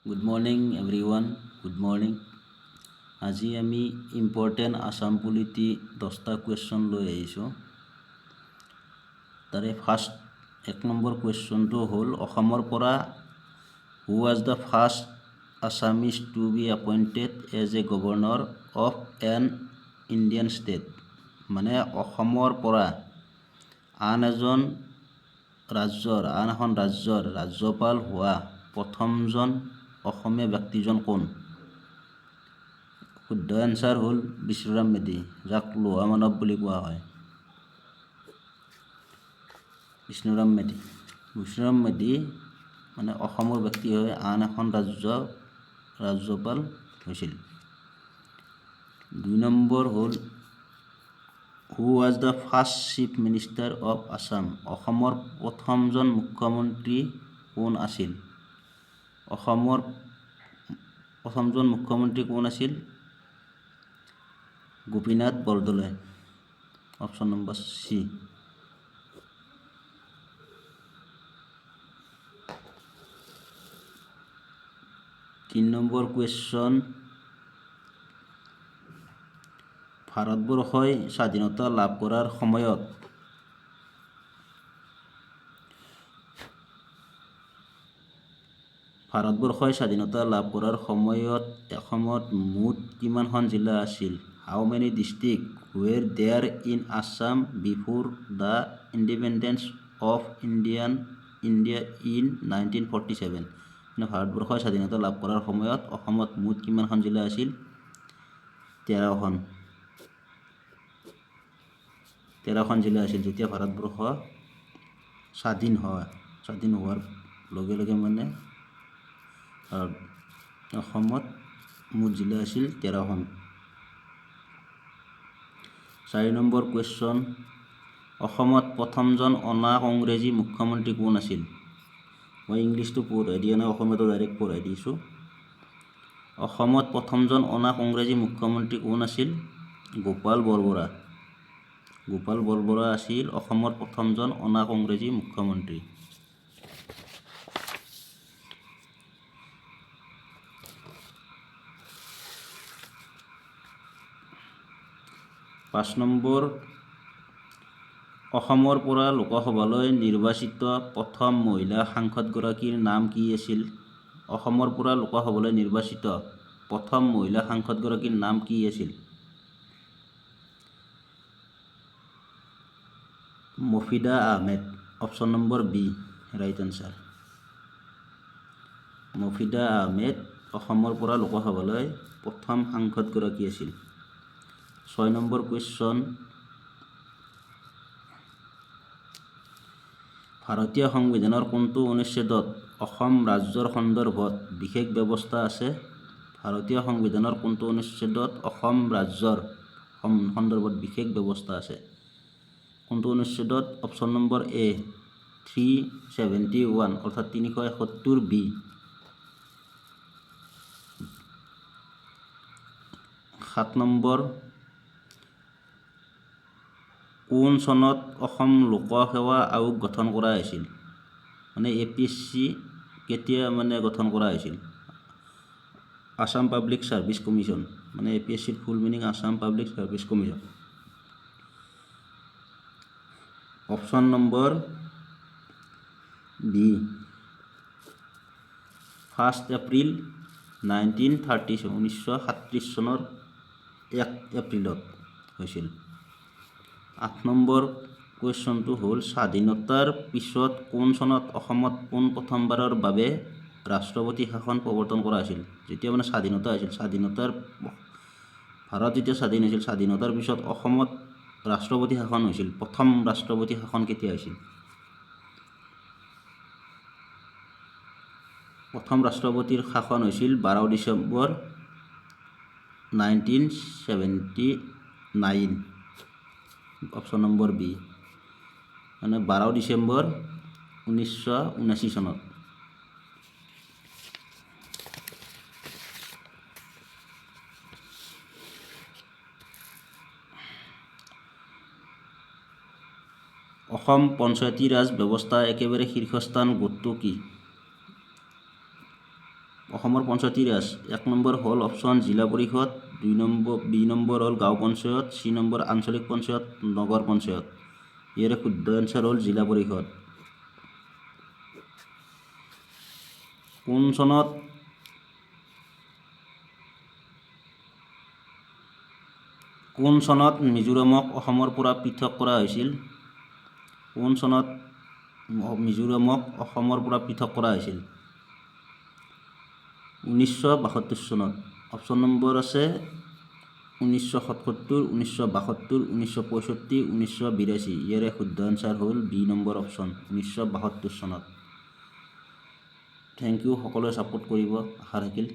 Good morning everyone, good morning. আজি আমি important Assam polity 10টা কুৱেশ্যন লৈ আহিছোঁ। তাৰে ফাৰ্ষ্ট 1 নম্বৰ কুৱেশ্যনটো হ'ল অসমৰ পৰা who was the first Assamese to be appointed as a governor of an Indian state. মানে অসমৰ পৰা আন এখন ৰাজ্যৰ ৰাজ্যপাল হোৱা প্ৰথমজন অসমীয়া ব্যক্তিজন কোন? শুদ্ধ এনচাৰ হ'ল বিষ্ণুৰাম মেধি, যাক লৌহ মানৱ বুলি কোৱা হয়। বিষ্ণুৰাম মেধি মানে অসমৰ ব্যক্তি হৈ আন এখন ৰাজ্যপাল হৈছিল। 2 নম্বৰ হ'ল হু was the first chief minister of Assam. অসমৰ প্ৰথমজন মুখ্যমন্ত্ৰী কোন আছিল? অসমৰ প্ৰথমজন মুখ্যমন্ত্ৰী কোন আছিল? Gopinath Bordoloi. Option number C. 3 number question, ভাৰতবৰ্ষই স্বাধীনতা লাভ কৰাৰ সময়ত এসময়ত মুঠ কিমানখন জিলা আছিল? How many district were there in Assam before the independence of India in 1947? মানে ভাৰতবৰ্ষই স্বাধীনতা লাভ কৰাৰ সময়ত অসমত মুঠ কিমানখন জিলা আছিল? 13খন জিলা আছিল। যেতিয়া ভাৰতবৰ্ষ স্বাধীন হোৱাৰ লগে লগে মানে অসমত মুঠ জিলা আছিল 13খন। 4 নম্বৰ কুৱেশ্যন, অসমত প্ৰথমজন অনা কংগ্ৰেছী মুখ্যমন্ত্ৰী কোন আছিল? মই ইংলিছটো পঢ়াই দিয়া নাই, অসমীয়াটো ডাইৰেক্ট পঢ়াই দিছোঁ। অসমত প্ৰথমজন অনা কংগ্ৰেছী মুখ্যমন্ত্ৰী কোন আছিল? গোপাল বৰবৰা আছিল অসমৰ প্ৰথমজন অনা কংগ্ৰেছী মুখ্যমন্ত্ৰী। 5 নম্বৰ, অসমৰ পৰা লোকসভালৈ নিৰ্বাচিত প্ৰথম মহিলা সাংসদগৰাকীৰ নাম কি আছিল? অসমৰ পৰা লোকসভালৈ নিৰ্বাচিত প্ৰথম মহিলা সাংসদগৰাকীৰ নাম কি আছিল? Mofida Ahmed. Option number B right answer. Mofida Ahmed অসমৰ পৰা লোকসভালৈ প্ৰথম সাংসদগৰাকী আছিল। 6 নম্বৰ কুৱেশ্যন, ভাৰতীয় সংবিধানৰ কোনটো অনুচ্ছেদত অসম ৰাজ্যৰ সন্দৰ্ভত বিশেষ ব্যৱস্থা আছে? ভাৰতীয় সংবিধানৰ কোনটো অনুচ্ছেদত অসম ৰাজ্যৰ সন্দৰ্ভত বিশেষ ব্যৱস্থা আছে? কোনটো অনুচ্ছেদত? অপশ্যন নম্বৰ এ 371 অৰ্থাৎ 371 বি। 7 নম্বৰ, কোন চনত অসম লোকসেৱা আয়োগ গঠন কৰা হৈছিল? মানে APSC কেতিয়া গঠন কৰা হৈছিল? আছাম পাব্লিক ছাৰ্ভিচ কমিশ্যন, মানে APSCৰ full meaning Assam public service commission. Option number B 1 April 1937 চনৰ 1 এপ্ৰিলত হৈছিল। 8 নম্বৰ কুৱেশ্যনটো হ'ল স্বাধীনতাৰ পিছত কোন চনত অসমত পোনপ্ৰথমবাৰৰ বাবে ৰাষ্ট্ৰপতি শাসন প্ৰৱৰ্তন কৰা হৈছিল? যেতিয়া স্বাধীনতা হৈছিল, ভাৰত যেতিয়া স্বাধীন হৈছিল, স্বাধীনতাৰ পিছত অসমত ৰাষ্ট্ৰপতি শাসন হৈছিল। প্ৰথম ৰাষ্ট্ৰপতি শাসন কেতিয়া হৈছিল? প্ৰথম ৰাষ্ট্ৰপতিৰ শাসন হৈছিল 12 ডিচেম্বৰ 1979। অপশ্যন নম্বৰ বি, মানে 12 ডিচেম্বৰ 1979 চনত। অসম পঞ্চায়তী ৰাজ ব্যৱস্থা একেবাৰে শীৰ্ষস্থান গোটটো কি? অসমৰ অসমৰ পঞ্চায়তী ৰাজ 1 নম্বৰ হ'ল অপশ্যন জিলা পৰিষদ, 2 নম্বৰ হ'ল গাঁও পঞ্চায়ত, 3 নম্বৰ আঞ্চলিক পঞ্চায়ত, নগৰ পঞ্চায়ত। ইয়াৰে শুদ্ধ এনচাৰ হ'ল জিলা পৰিষদ। কোন চনত মিজোৰামক অসমৰ পৰা পৃথক কৰা হৈছিল? কোন চনত মিজোৰামক অসমৰ পৰা পৃথক কৰা হৈছিল? 1972 চনত। অপশ্যন নম্বৰ আছে 1977, 1972, 1965, 1982। ইয়াৰে শুদ্ধ এনচাৰ হ'ল বি নম্বৰ অপশ্যন 1972 চনত। থেংক ইউ, সকলোৱে ছাপোৰ্ট কৰিব, আশা থাকিল।